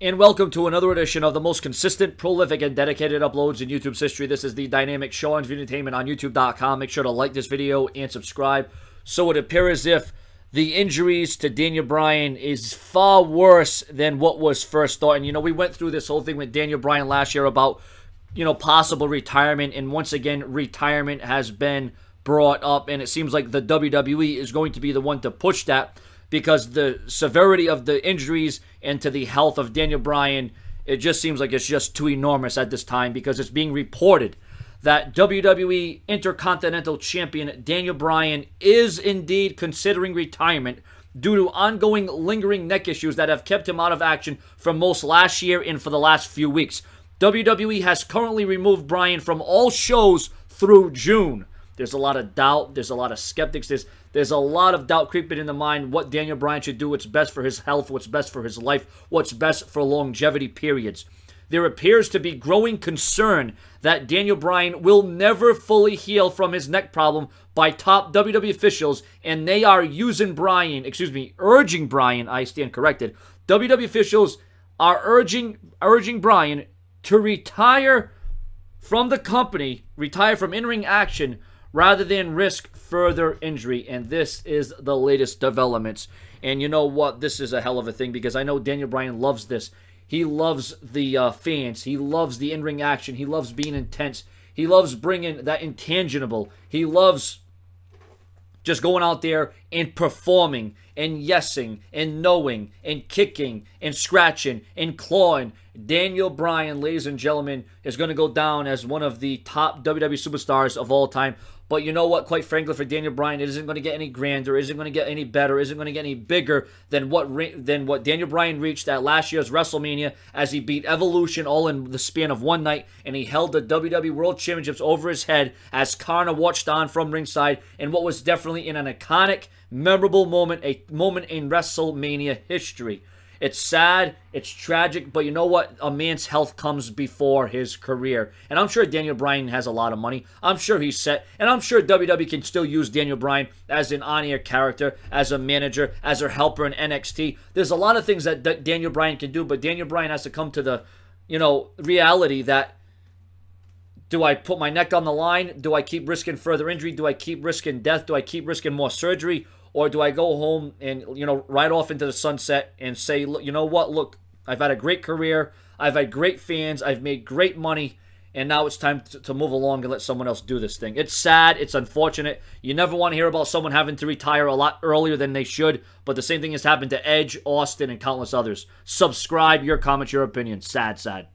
And welcome to another edition of the most consistent, prolific, and dedicated uploads in YouTube's history. This is the Dynamic Show on Entertainment on YouTube.com. Make sure to like this video and subscribe. So it appears as if the injuries to Daniel Bryan is far worse than what was first thought. And, you know, we went through this whole thing with Daniel Bryan last year about, you know, possible retirement. And once again, retirement has been brought up. And it seems like the WWE is going to be the one to push that, because the severity of the injuries and to the health of Daniel Bryan, it just seems like it's just too enormous at this time, because it's being reported that WWE Intercontinental Champion Daniel Bryan is indeed considering retirement due to ongoing lingering neck issues that have kept him out of action for most last year and for the last few weeks. WWE has currently removed Bryan from all shows through June. There's a lot of doubt. There's a lot of skeptics. There's a lot of doubt creeping in the mind what Daniel Bryan should do, what's best for his health, what's best for his life, what's best for longevity periods. There appears to be growing concern that Daniel Bryan will never fully heal from his neck problem by top WWE officials, and they are urging Bryan, I stand corrected. WWE officials are urging Bryan to retire from the company, retire from in-ring action, rather than risk further injury. And this is the latest developments. And you know what? This is a hell of a thing, because I know Daniel Bryan loves this. He loves the fans. He loves the in-ring action. He loves being intense. He loves bringing that intangible. He loves just going out there and performing and yesing and knowing and kicking and scratching and clawing. Daniel Bryan, ladies and gentlemen, is going to go down as one of the top WWE superstars of all time. But you know what? Quite frankly, for Daniel Bryan, it isn't going to get any grander, isn't going to get any better, isn't going to get any bigger than what Daniel Bryan reached at last year's WrestleMania, as he beat Evolution all in the span of one night, and he held the WWE World Championships over his head as Connor watched on from ringside in what was definitely an iconic, memorable moment, a moment in WrestleMania history. It's sad, it's tragic, but you know what? A man's health comes before his career. And I'm sure Daniel Bryan has a lot of money. I'm sure he's set. And I'm sure WWE can still use Daniel Bryan as an on-air character, as a manager, as a helper in NXT. There's a lot of things that Daniel Bryan can do, but Daniel Bryan has to come to the, you know, reality that, do I put my neck on the line? Do I keep risking further injury? Do I keep risking death? Do I keep risking more surgery? Or do I go home and, you know, ride off into the sunset and say, look, you know what? Look, I've had a great career. I've had great fans. I've made great money. And now it's time to move along and let someone else do this thing. It's sad. It's unfortunate. You never want to hear about someone having to retire a lot earlier than they should. But the same thing has happened to Edge, Austin, and countless others. Subscribe, your comments, your opinion. Sad, sad.